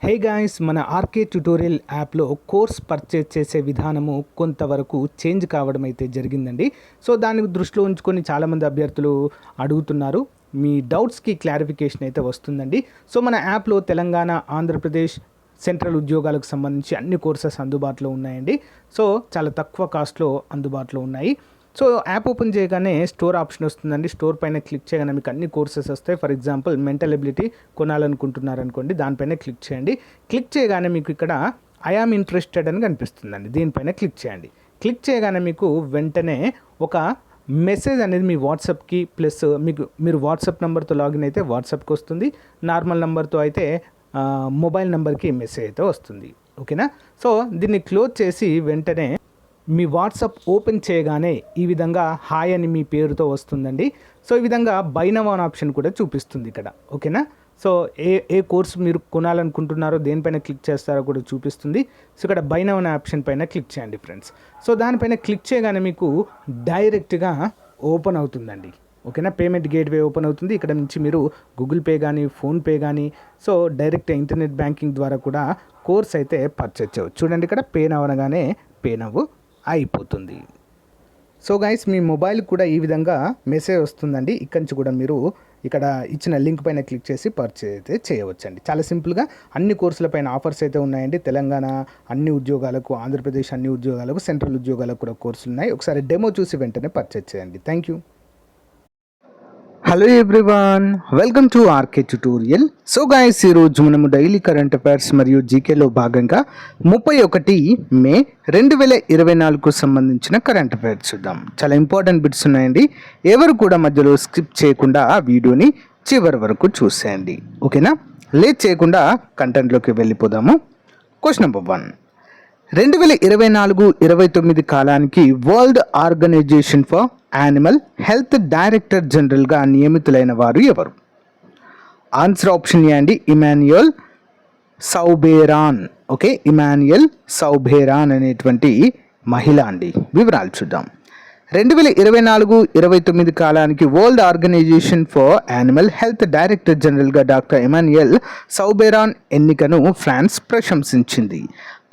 Hey guys, మన RK tutorial యాప్లో course purchase చేసే విధానము కొంతవరకు చేంజ్ కావడం అయితే జరిగిందండి. సో దాన్ని దృష్టిలో ఉంచుకొని చాలామంది అభ్యర్థులు అడుగుతున్నారు. మీ డౌట్స్కి క్లారిఫికేషన్ అయితే వస్తుందండి. సో మన యాప్లో తెలంగాణ, ఆంధ్రప్రదేశ్ సెంట్రల్ ఉద్యోగాలకు సంబంధించి అన్ని కోర్సెస్ అందుబాటులో ఉన్నాయండి. సో చాలా తక్కువ కాస్ట్లో అందుబాటులో ఉన్నాయి. సో యాప్ ఓపెన్ చేయగానే స్టోర్ ఆప్షన్ వస్తుందండి. స్టోర్ పైన క్లిక్ చేయగానే మీకు అన్ని కోర్సెస్ వస్తాయి. ఫర్ ఎగ్జాంపుల్ మెంటల్ ఎబిలిటీ కొనాలనుకుంటున్నారనుకోండి, దానిపైన క్లిక్ చేయండి. క్లిక్ చేయగానే మీకు ఇక్కడ ఐ ఆమ్ ఇంట్రెస్టెడ్ అని కనిపిస్తుందండి. దీనిపైన క్లిక్ చేయండి. క్లిక్ చేయగానే మీకు వెంటనే ఒక మెసేజ్ అనేది మీ వాట్సాప్కి ప్లస్ మీరు వాట్సాప్ నెంబర్తో లాగిన్ అయితే వాట్సాప్కి వస్తుంది. నార్మల్ నెంబర్తో అయితే మొబైల్ నెంబర్కి మెసేజ్ అయితే వస్తుంది. ఓకేనా? సో దీన్ని క్లోజ్ చేసి వెంటనే మీ వాట్సాప్ ఓపెన్ చేయగానే ఈ విధంగా హాయ్ అని మీ పేరుతో వస్తుందండి. సో ఈ విధంగా బై నౌ అనే ఆప్షన్ కూడా చూపిస్తుంది ఇక్కడ. ఓకేనా? సో ఏ కోర్స్ మీరు కొనాలనుకుంటున్నారో దేనిపైన క్లిక్ చేస్తారో కూడా చూపిస్తుంది. సో ఇక్కడ బై నౌ అనే ఆప్షన్ పైన క్లిక్ చేయండి ఫ్రెండ్స్. సో దానిపైన క్లిక్ చేయగానే మీకు డైరెక్ట్గా ఓపెన్ అవుతుందండి. ఓకేనా? పేమెంట్ గేట్వే ఓపెన్ అవుతుంది. ఇక్కడ నుంచి మీరు గూగుల్ పే కానీ, ఫోన్పే కానీ, సో డైరెక్ట్ ఇంటర్నెట్ బ్యాంకింగ్ ద్వారా కూడా కోర్స్ అయితే పర్చేజ్ చేయవచ్చు. చూడండి, ఇక్కడ పే నౌ అనగానే పే నౌ అయిపోతుంది. సో గైస్, మీ మొబైల్ కూడా ఈ విధంగా మెసేజ్ వస్తుందండి. ఇక్కడి నుంచి కూడా మీరు ఇక్కడ ఇచ్చిన లింక్ పైన క్లిక్ చేసి పర్చేజ్ అయితే చేయవచ్చండి. చాలా సింపుల్గా అన్ని కోర్సుల పైన ఆఫర్స్ అయితే ఉన్నాయండి. తెలంగాణ అన్ని ఉద్యోగాలకు, ఆంధ్రప్రదేశ్ అన్ని ఉద్యోగాలకు, సెంట్రల్ ఉద్యోగాలకు కూడా కోర్సులు ఉన్నాయి. ఒకసారి డెమో చూసి వెంటనే పర్చేజ్ చేయండి. Thank you. Hello everyone, welcome to RK tutorial. So guys, ఈరోజు మనము డైలీ కరెంట్ అఫైర్స్ మరియు జీకేలో భాగంగా 31 మే 2024కు సంబంధించిన కరెంట్ అఫైర్స్ చూద్దాం. చాలా ఇంపార్టెంట్ బిట్స్ ఉన్నాయండి. ఎవరు కూడా మధ్యలో స్కిప్ చేయకుండా ఆ వీడియోని చివరి వరకు చూసేయండి. ఓకేనా? లేట్ చేయకుండా కంటెంట్లోకి వెళ్ళిపోదాము. Question number 1. 2024-29 కాలానికి World Organisation for Animal Health director జనరల్గా నియమితులైన వారు ఎవరు? ఆన్సర్ ఆప్షన్ ఏ అండి, Emmanuel Soubeyran. Okay, Emmanuel Soubeyran అనేటువంటి మహిళ అండి. వివరాలు చూద్దాం. 2024-29 కాలానికి World Organisation for Animal Health director జనరల్గా డాక్టర్ ఇమాన్యుయల్ సౌబేరాన్ ఎన్నికను ఫ్రాన్స్ ప్రశంసించింది.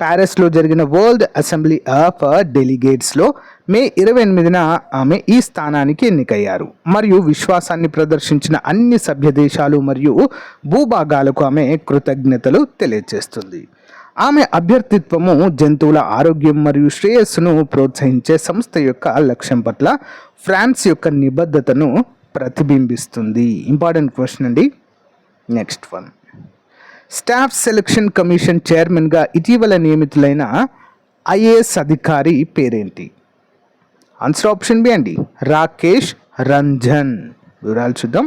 ప్యారిస్లో జరిగిన వరల్డ్ అసెంబ్లీ ఆఫ్ డెలిగేట్స్లో మే 28న ఆమె ఈ స్థానానికి ఎన్నికయ్యారు మరియు విశ్వాసాన్ని ప్రదర్శించిన అన్ని సభ్య దేశాలు మరియు భూభాగాలకు ఆమె కృతజ్ఞతలు తెలియజేస్తుంది. ఆమె అభ్యర్థిత్వము జంతువుల ఆరోగ్యం మరియు శ్రేయస్సును ప్రోత్సహించే సంస్థ యొక్క లక్ష్యం పట్ల ఫ్రాన్స్ యొక్క నిబద్ధతను ప్రతిబింబిస్తుంది. ఇంపార్టెంట్ క్వశ్చన్ అండి. Next one. Staff selection commission చైర్మన్గా ఇటీవల నియమితులైన ఐఏఎస్ అధికారి పేరేంటి? ఆన్సర్ ఆప్షన్ బి అండి, రాకేష్ రంజన్. వివరాలు చూద్దాం.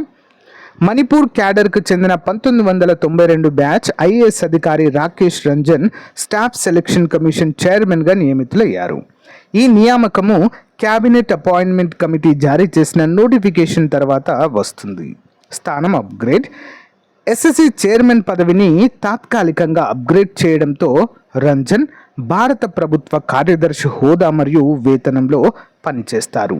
మణిపూర్ క్యాడర్కు చెందిన 1992 బ్యాచ్ ఐఏఎస్ అధికారి Rakesh Ranjan staff selection commission చైర్మన్గా నియమితులయ్యారు. ఈ నియామకము క్యాబినెట్ అపాయింట్మెంట్ కమిటీ జారీ చేసిన నోటిఫికేషన్ తర్వాత వస్తుంది. స్థానం అప్గ్రేడ్. ఎస్ఎస్సి చైర్మన్ పదవిని తాత్కాలికంగా అప్గ్రేడ్ చేయడంతో రంజన్ భారత ప్రభుత్వ కార్యదర్శి హోదా మరియు వేతనంలో పనిచేస్తారు.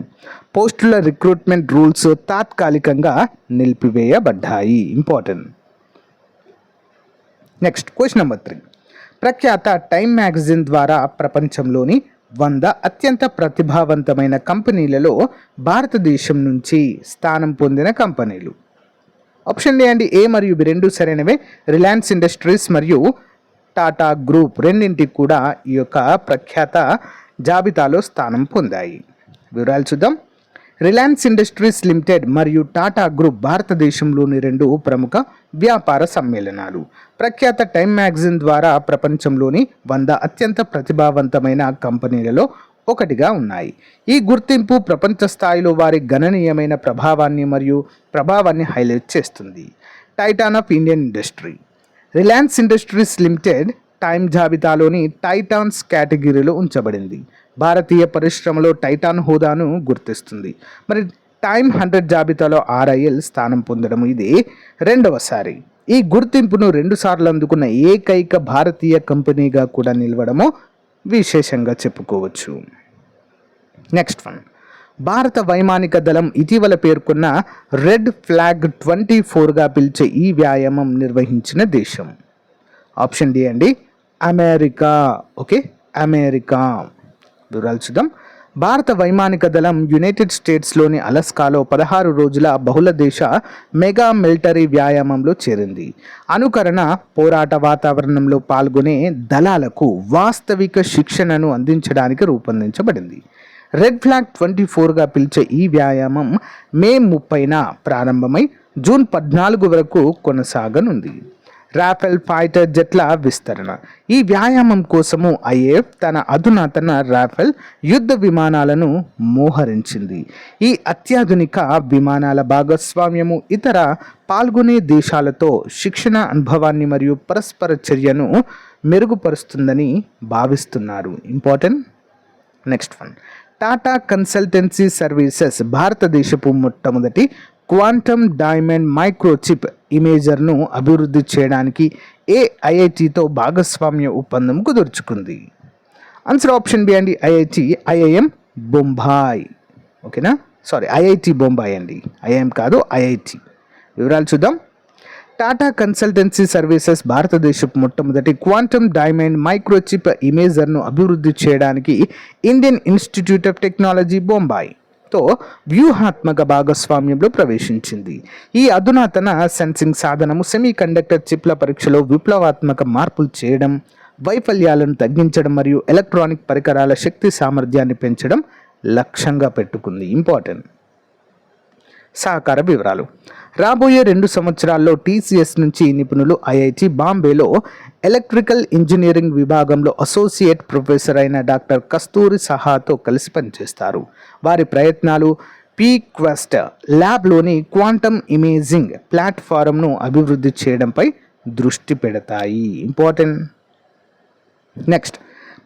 పోస్టుల రిక్రూట్మెంట్ రూల్స్ తాత్కాలికంగా నిలిపివేయబడ్డాయి. ఇంపార్టెంట్. Next question number 3. ప్రఖ్యాత టైమ్ మ్యాగజైన్ ద్వారా ప్రపంచంలోని 100 అత్యంత ప్రతిభావంతమైన కంపెనీలలో భారతదేశం నుంచి స్థానం పొందిన కంపెనీలు. ఆప్షన్ ఏ అండి, ఏ మరియు బి రెండు సరైనవే. రిలయన్స్ ఇండస్ట్రీస్ మరియు టాటా గ్రూప్ రెండింటికి కూడా ఈ యొక్క ప్రఖ్యాత జాబితాలో స్థానం పొందాయి. వివరాలు చూద్దాం. రిలయన్స్ ఇండస్ట్రీస్ లిమిటెడ్ మరియు టాటా గ్రూప్ భారతదేశంలోని 2 ప్రముఖ వ్యాపార సమ్మేళనాలు. ప్రఖ్యాత టైమ్ మ్యాగజైన్ ద్వారా ప్రపంచంలోని 100 అత్యంత ప్రతిభావంతమైన కంపెనీలలో ఒకటిగా ఉన్నాయి. ఈ గుర్తింపు ప్రపంచ స్థాయిలో వారి గణనీయమైన ప్రభావాన్ని హైలైట్ చేస్తుంది. Titan of Indian industry. Reliance Industries Limited Time జాబితాలోని టైటాన్స్ కేటగిరీలో ఉంచబడింది. భారతీయ పరిశ్రమలో టైటాన్ హోదాను గుర్తిస్తుంది. మరి టైమ్ 100 జాబితాలో ఆర్ఐఎల్ స్థానం పొందడం ఇది రెండవసారి. ఈ గుర్తింపును 2 సార్లు అందుకున్న ఏకైక భారతీయ కంపెనీగా కూడా నిలవడము విశేషంగా చెప్పుకోవచ్చు. Next one. భారత వైమానిక దళం ఇటీవల పేర్కొన్న రెడ్ ఫ్లాగ్ 24గా పిలిచే ఈ వ్యాయామం నిర్వహించిన దేశం. ఆప్షన్ డి అండి అమెరికా. Okay, America. వివరాలు చూద్దాం. భారత వైమానిక దళం యునైటెడ్ స్టేట్స్లోని అలస్కాలో 16 రోజుల బహుళ దేశ మెగా మిలిటరీ వ్యాయామంలో చేరింది. అనుకరణ పోరాట వాతావరణంలో పాల్గొనే దళాలకు వాస్తవిక శిక్షణను అందించడానికి రూపొందించబడింది. రెడ్ ఫ్లాగ్ 24గా పిలిచే ఈ వ్యాయామం మే 30న ప్రారంభమై జూన్ 14 వరకు కొనసాగనుంది. రాఫెల్ ఫైటర్ జెట్ల విస్తరణ. ఈ వ్యాయామం కోసము ఐఏఎఫ్ తన అధునాతన రాఫెల్ యుద్ధ విమానాలను మోహరించింది. ఈ అత్యాధునిక విమానాల భాగస్వామ్యము ఇతర పాల్గొనే దేశాలతో శిక్షణ అనుభవాన్ని మరియు పరస్పర చర్యను మెరుగుపరుస్తుందని భావిస్తున్నారు. Important. Next one. Tata consultancy services భారతదేశపు మొట్టమొదటి క్వాంటమ్ డైమండ్ మైక్రోచిప్ ఇమేజర్ను అభివృద్ధి చేయడానికి ఐఐటితో భాగస్వామ్య ఒప్పందం కుదుర్చుకుంది. ఆన్సర్ ఆప్షన్ బి అండి ఐఐఎం బొంబాయి. ఓకేనా, సారీ ఐఐటి బొంబాయి అండి, ఐఐఎం కాదు ఐఐటి. వివరాలు చూద్దాం. టాటా కన్సల్టెన్సీ సర్వీసెస్ భారతదేశపు మొట్టమొదటి క్వాంటమ్ డైమండ్ మైక్రోచిప్ ఇమేజర్ను అభివృద్ధి చేయడానికి ఇండియన్ ఇన్స్టిట్యూట్ ఆఫ్ టెక్నాలజీ బొంబాయితో వ్యూహాత్మక భాగస్వామ్యంలో ప్రవేశించింది. ఈ అధునాతన సెన్సింగ్ సాధనము సెమీ కండక్టర్ చిప్ల పరీక్షలో విప్లవాత్మక మార్పులు చేయడం, వైఫల్యాలను తగ్గించడం మరియు ఎలక్ట్రానిక్ పరికరాల శక్తి సామర్థ్యాన్ని పెంచడం లక్ష్యంగా పెట్టుకుంది. ఇంపార్టెంట్. సహకార వివరాలు. రాబోయే 2 సంవత్సరాల్లో టీసీఎస్ నుంచి నిపుణులు ఐఐటి బాంబేలో ఎలక్ట్రికల్ ఇంజనీరింగ్ విభాగంలో అసోసియేట్ ప్రొఫెసర్ అయిన డాక్టర్ కస్తూరి సహాతో కలిసి పనిచేస్తారు. వారి ప్రయత్నాలు పీక్వెస్ట్ ల్యాబ్లోని క్వాంటమ్ ఇమేజింగ్ ప్లాట్ఫారంను అభివృద్ధి చేయడంపై దృష్టి పెడతాయి. ఇంపార్టెంట్. నెక్స్ట్.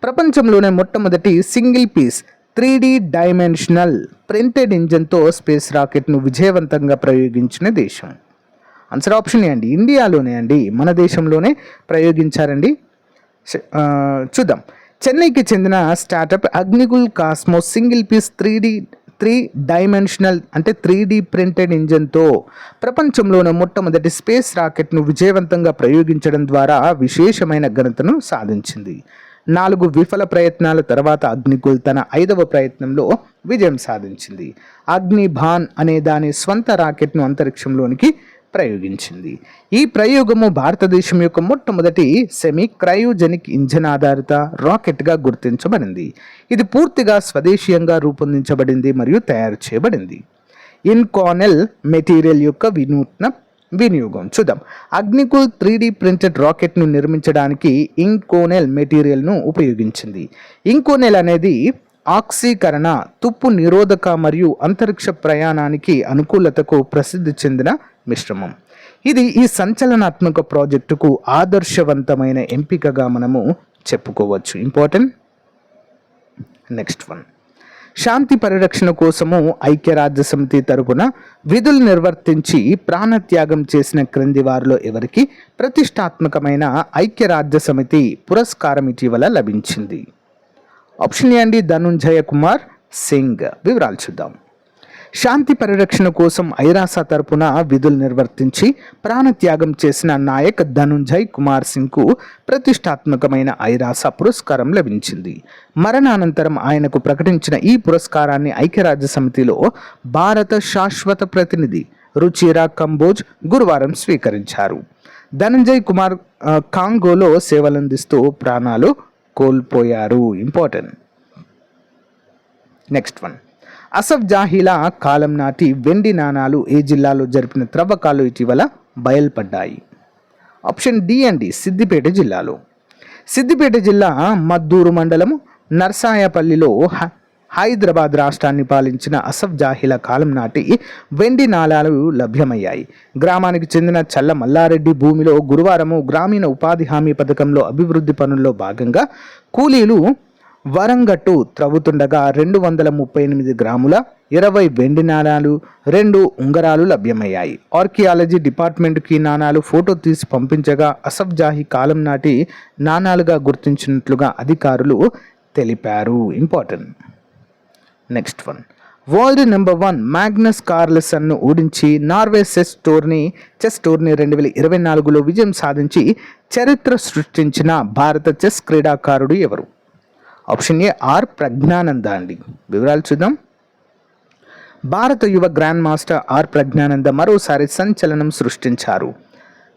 ప్రపంచంలోనే మొట్టమొదటి single piece 3D dimensional printed ఇంజన్తో స్పేస్ రాకెట్ను విజయవంతంగా ప్రయోగించిన దేశం. ఆన్సర్ ఆప్షన్ ఏ అండి ఇండియాలోనే అండి, మన దేశంలోనే ప్రయోగించారండి. చూద్దాం. చెన్నైకి చెందిన startup Agnikul Cosmos single piece 3 dimensional అంటే 3D ప్రింటెడ్ ఇంజన్తో ప్రపంచంలోనే మొట్టమొదటి స్పేస్ రాకెట్ను విజయవంతంగా ప్రయోగించడం ద్వారా విశేషమైన ఘనతను సాధించింది. 4 విఫల ప్రయత్నాల తర్వాత అగ్నికుల్ తన 5వ ప్రయత్నంలో విజయం సాధించింది. అగ్నిబాన్ అనే దాని స్వంత రాకెట్ను అంతరిక్షంలోనికి ప్రయోగించింది. ఈ ప్రయోగము భారతదేశం యొక్క మొట్టమొదటి సెమీ క్రయోజెనిక్ ఇంజన్ ఆధారిత రాకెట్గా గుర్తించబడింది. ఇది పూర్తిగా స్వదేశీయంగా రూపొందించబడింది మరియు తయారు చేయబడింది. ఇన్కానెల్ మెటీరియల్ యొక్క వినూత్న వినియోగం. చూద్దాం. అగ్నికుల్ 3D ప్రింటెడ్ రాకెట్ను నిర్మించడానికి ఇంకోనెల్ మెటీరియల్ను ఉపయోగించింది. ఇంకోనెల్ అనేది ఆక్సీకరణ, తుప్పు నిరోధక మరియు అంతరిక్ష ప్రయాణానికి అనుకూలతకు ప్రసిద్ధి చెందిన మిశ్రమం. ఇది ఈ సంచలనాత్మక ప్రాజెక్టుకు ఆదర్శవంతమైన ఎంపికగా మనము చెప్పుకోవచ్చు. ఇంపార్టెంట్. Next one. శాంతి పరిరక్షణ కోసము ఐక్యరాజ్య సమితి తరపున విధులు నిర్వర్తించి ప్రాణత్యాగం చేసిన క్రింది వారిలో ఎవరికి ప్రతిష్టాత్మకమైన ఐక్యరాజ్య సమితి పురస్కారం ఇటీవల లభించింది? ఆప్షన్ ఏ అండి ధనుంజయ కుమార్ సింగ్. వివరాలు చూద్దాం. శాంతి పరిరక్షణ కోసం ఐరాస తరపున విధులు నిర్వర్తించి ప్రాణత్యాగం చేసిన నాయక్ ధనుంజయ్ కుమార్ సింగ్కు ప్రతిష్టాత్మకమైన ఐరాస పురస్కారం లభించింది. మరణానంతరం ఆయనకు ప్రకటించిన ఈ పురస్కారాన్ని ఐక్యరాజ్య సమితిలో భారత శాశ్వత ప్రతినిధి రుచిరా కంబోజ్ గురువారం స్వీకరించారు. ధనుంజయ్ కుమార్ కాంగోలో సేవలందిస్తూ ప్రాణాలు కోల్పోయారు. ఇంపార్టెంట్. Next one. అసఫ్ జాహీల కాలం నాటి వెండి నాణాలు ఏ జిల్లాలో జరిపిన త్రవ్వకాలు ఇటీవల బయల్పడ్డాయి? ఆప్షన్ డి అండి సిద్దిపేట జిల్లాలో. సిద్దిపేట జిల్లా మద్దూరు మండలము నర్సాయపల్లిలో హైదరాబాద్ రాష్ట్రాన్ని పాలించిన అసఫ్ జాహీల కాలం నాటి వెండి నాణాలు లభ్యమయ్యాయి. గ్రామానికి చెందిన చల్ల మల్లారెడ్డి భూమిలో గురువారము గ్రామీణ ఉపాధి హామీ పథకంలో అభివృద్ధి పనుల్లో భాగంగా కూలీలు వరంగట్టు త్రవ్వుతుండగా 238 గ్రాముల 20 వెండి నాణాలు 2 ఉంగరాలు లభ్యమయ్యాయి. ఆర్కియాలజీ డిపార్ట్మెంట్కి నాణాలు ఫోటో తీసి పంపించగా అసఫ్ జాహీ కాలం నాటి నాణాలుగా గుర్తించినట్లుగా అధికారులు తెలిపారు. Important. Next one. World number 1 Magnus కార్ల్సన్ను ఓడించి నార్వే చెస్ టోర్నీ 2024లో విజయం సాధించి చరిత్ర సృష్టించిన భారత చెస్ క్రీడాకారుడు ఎవరు? ఆప్షన్ ఏ ఆర్ ప్రజ్ఞానంద అండి. వివరాలు చూద్దాం. భారత యువ గ్రాండ్ మాస్టర్ ఆర్ ప్రజ్ఞానంద మరోసారి సంచలనం సృష్టించారు.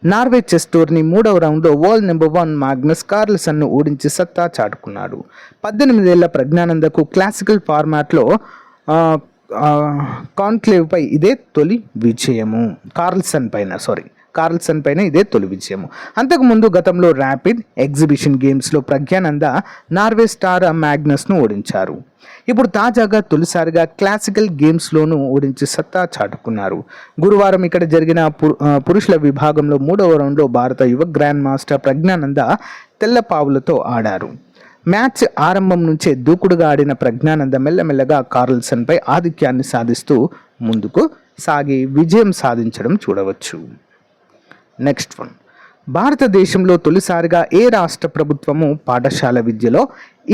నార్వే చెస్ టోర్నీ 3వ రౌండ్లో వరల్డ్ నెంబర్ 1 మాగ్నస్ కార్ల్సన్ను ఓడించి సత్తా చాటుకున్నాడు. 18 ఏళ్ల ప్రజ్ఞానందకు క్లాసికల్ ఫార్మాట్లో కాన్క్లేవ్పై ఇదే తొలి విజయము. కార్ల్సన్ పైన ఇదే తొలి విజయము. అంతకుముందు గతంలో ర్యాపిడ్ ఎగ్జిబిషన్ గేమ్స్లో ప్రజ్ఞానంద నార్వే స్టార్ మ్యాగ్నస్ను ఓడించారు. ఇప్పుడు తాజాగా తొలిసారిగా క్లాసికల్ గేమ్స్లోనూ ఓడించి సత్తా చాటుకున్నారు. గురువారం ఇక్కడ జరిగిన పురుషుల విభాగంలో 3వ రౌండ్లో భారత యువ గ్రాండ్ మాస్టర్ ప్రజ్ఞానంద తెల్లపావులతో ఆడారు. మ్యాచ్ ఆరంభం నుంచే దూకుడుగా ఆడిన ప్రజ్ఞానంద మెల్లమెల్లగా కార్ల్సన్పై ఆధిక్యాన్ని సాధిస్తూ ముందుకు సాగి విజయం సాధించడం చూడవచ్చు. నెక్స్ట్ వన్, భారతదేశంలో తొలిసారిగా ఏ రాష్ట్ర ప్రభుత్వము పాఠశాల విద్యలో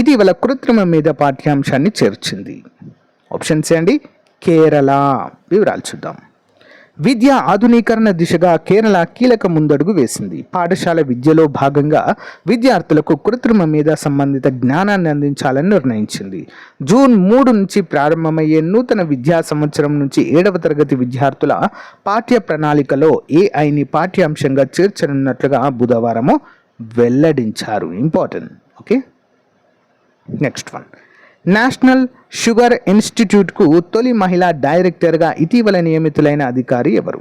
ఇటీవల కృత్రిమ మీద పాఠ్యాంశాన్ని చేర్చింది? ఆప్షన్స్ అండి. కేరళ. వివరాలు చూద్దాం. విద్యా ఆధునీకరణ దిశగా కేరళ కీలక ముందడుగు వేసింది. పాఠశాల విద్యలో భాగంగా విద్యార్థులకు కృత్రిమ మీద సంబంధిత జ్ఞానాన్ని అందించాలని నిర్ణయించింది. జూన్ 3 నుంచి ప్రారంభమయ్యే నూతన విద్యా సంవత్సరం నుంచి 7వ తరగతి విద్యార్థుల పాఠ్య ప్రణాళికలో ఏఐని పాఠ్యాంశంగా చేర్చనున్నట్లుగా బుధవారము వెల్లడించారు. Important. Okay, next one, national sugar ఇన్స్టిట్యూట్కు తొలి మహిళా డైరెక్టర్గా ఇటీవల నియమితులైన అధికారి ఎవరు?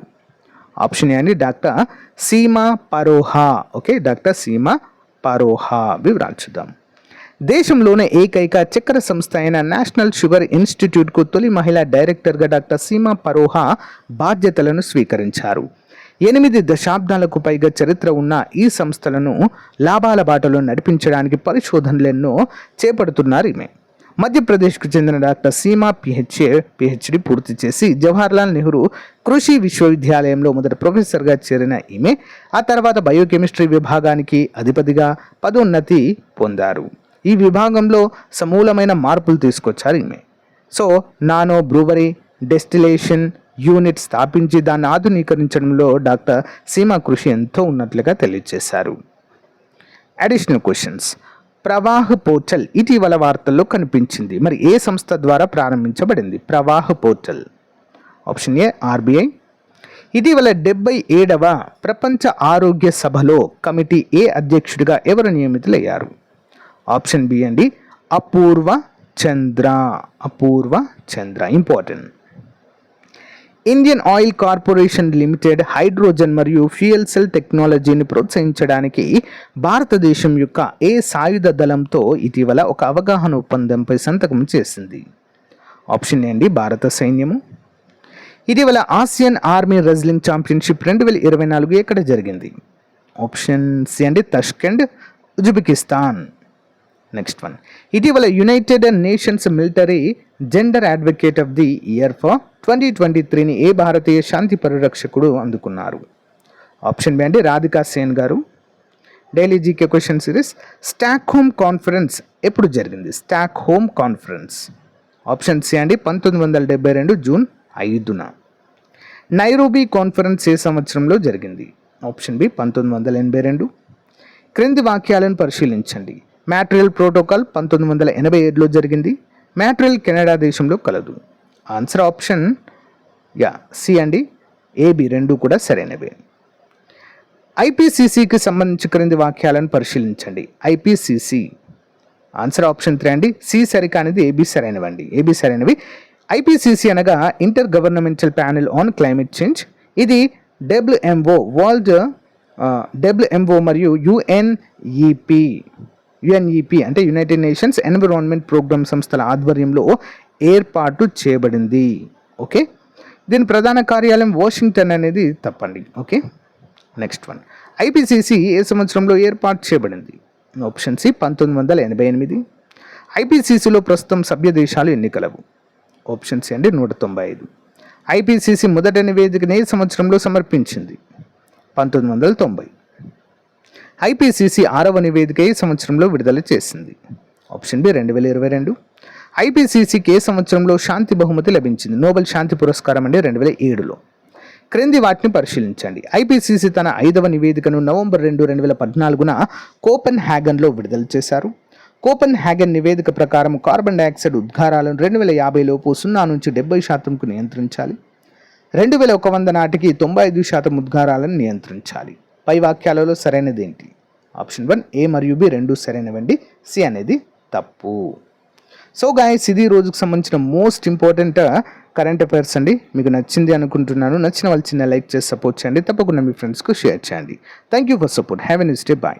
ఆప్షన్ ఏ అండి doctor Seema Paroha. Okay, doctor Seema Paroha. వివరాలు చూద్దాం. దేశంలోనే ఏకైక చక్కెర సంస్థ అయిన నేషనల్ షుగర్ ఇన్స్టిట్యూట్కు తొలి మహిళా డైరెక్టర్గా డాక్టర్ సీమా పరోహా బాధ్యతలను స్వీకరించారు. 8 దశాబ్దాలకు పైగా చరిత్ర ఉన్న ఈ సంస్థలను లాభాల బాటలో నడిపించడానికి పరిశోధనలెన్నో చేపడుతున్నారు ఈమె. మధ్యప్రదేశ్కు చెందిన డాక్టర్ సీమా పిహెచ్డి పూర్తి చేసి జవహర్లాల్ నెహ్రూ కృషి విశ్వవిద్యాలయంలో మొదటి ప్రొఫెసర్గా చేరిన ఈమె ఆ తర్వాత బయోకెమిస్ట్రీ విభాగానికి అధిపతిగా పదోన్నతి పొందారు. ఈ విభాగంలో సమూలమైన మార్పులు తీసుకొచ్చారు ఈమె. So nano brewery distillation unit స్థాపించి దాన్ని ఆధునీకరించడంలో డాక్టర్ సీమా కృషి ఎంతో ఉన్నట్లుగా తెలియజేశారు. Additional questions. ప్రవాహ్ పోర్టల్ ఇటీవల వార్తల్లో కనిపించింది. మరి ఏ సంస్థ ద్వారా ప్రారంభించబడింది Pravah portal? Option A RBI. ఇటీవల 77వ ప్రపంచ ఆరోగ్య సభలో కమిటీ ఏ అధ్యక్షుడిగా ఎవరు నియమితులయ్యారు? ఆప్షన్ బి అండి Apoorva Chandra. Important. Indian Oil Corporation Limited hydrogen మరియు ఫ్యూయల్ సెల్ టెక్నాలజీని ప్రోత్సహించడానికి భారతదేశం యొక్క ఏ సాయుధ దళంతో ఇటీవల ఒక అవగాహన ఒప్పందంపై సంతకం చేసింది? ఆప్షన్ ఏ అండి భారత సైన్యము. ఇటీవల ఆసియన్ ఆర్మీ రెజ్లింగ్ ఛాంపియన్షిప్ 2024 ఎక్కడ జరిగింది? ఆప్షన్ సి అండి తష్కెంట్, ఉజ్బెకిస్తాన్. నెక్స్ట్ వన్, ఇటీవల United Nations military gender advocate of the year for 2023ని ఏ భారతీయ శాంతి పరిరక్షకుడు అందుకున్నారు? ఆప్షన్ బి అండి రాధికా సేన్ గారు. Daily GK question series. Stockholm conference ఎప్పుడు జరిగింది? Stockholm conference. ఆప్షన్ సి అండి 1972 జూన్ 5న. నైరోబీ కాన్ఫరెన్స్ ఏ సంవత్సరంలో జరిగింది? Option B 1982. క్రింది వాక్యాలను పరిశీలించండి. మ్యాట్రియల్ ప్రోటోకాల్ 1987లో జరిగింది. మ్యాట్రియల్ కెనడా దేశంలో కలదు. ఆన్సర్ ఆప్షన్ సి అండి ఏబి, రెండు కూడా సరైనవే. ఐపీసీసీకి సంబంధించి క్రింది వాక్యాలను పరిశీలించండి. ఐపీసీసీ ఆన్సర్ ఆప్షన్ 3 అండి. సి సరికానిది, ఏబి సరైనవండి. ఏబి సరైనవి. ఐపీసీసీ అనగా intergovernmental panel on climate change. ఇది డబ్ల్యూఎంఓ మరియు యుఎన్ఈపి అంటే యునైటెడ్ నేషన్స్ ఎన్విరాన్మెంట్ ప్రోగ్రామ్ సంస్థల ఆధ్వర్యంలో ఏర్పాటు చేయబడింది. ఓకే, దీని ప్రధాన కార్యాలయం వాషింగ్టన్ అనేది తప్పండి. ఓకే, నెక్స్ట్ వన్, ఐపీసీసీ ఏ సంవత్సరంలో ఏర్పాటు చేయబడింది? Option C 1988. ఐపీసీసీలో ప్రస్తుతం సభ్య దేశాలు ఎన్ని కలవు? ఆప్షన్ సి అండి 195. ఐపీసీసీ మొదటి నివేదికను ఏ సంవత్సరంలో సమర్పించింది? 1990. ఐపీసీసీ 6వ నివేదిక ఏ సంవత్సరంలో విడుదల చేసింది? Option B 2022. ఐపీసీసీకి ఏ సంవత్సరంలో శాంతి బహుమతి లభించింది? నోబెల్ శాంతి పురస్కారం అండి 2007లో. క్రింది వాటిని పరిశీలించండి. ఐపీసీసీ తన 5వ నివేదికను నవంబర్ 2, 2014న కోపెన్ హ్యాగన్లో విడుదల చేశారు. కోపెన్ హ్యాగన్ నివేదిక ప్రకారం కార్బన్ డైఆక్సైడ్ ఉద్గారాలను 2050లోపు 0 నుంచి 70%కు నియంత్రించాలి. 2100 నాటికి 95% ఉద్గారాలను నియంత్రించాలి. పై వాక్యాలలో సరైనదేంటి? ఆప్షన్ 1 A మరియు B రెండు సరైనవండి. సి అనేది తప్పు. సో గాయస్, ఇది రోజుకు సంబంధించిన మోస్ట్ ఇంపార్టెంట్ కరెంట్ అఫైర్స్ అండి. మీకు నచ్చింది అనుకుంటున్నాను. నచ్చిన వాళ్ళు చిన్న లైక్ చేసి సపోర్ట్ చేయండి. తప్పకుండా మీ ఫ్రెండ్స్కు షేర్ చేయండి. Thank you for support. Have a nice day. Bye.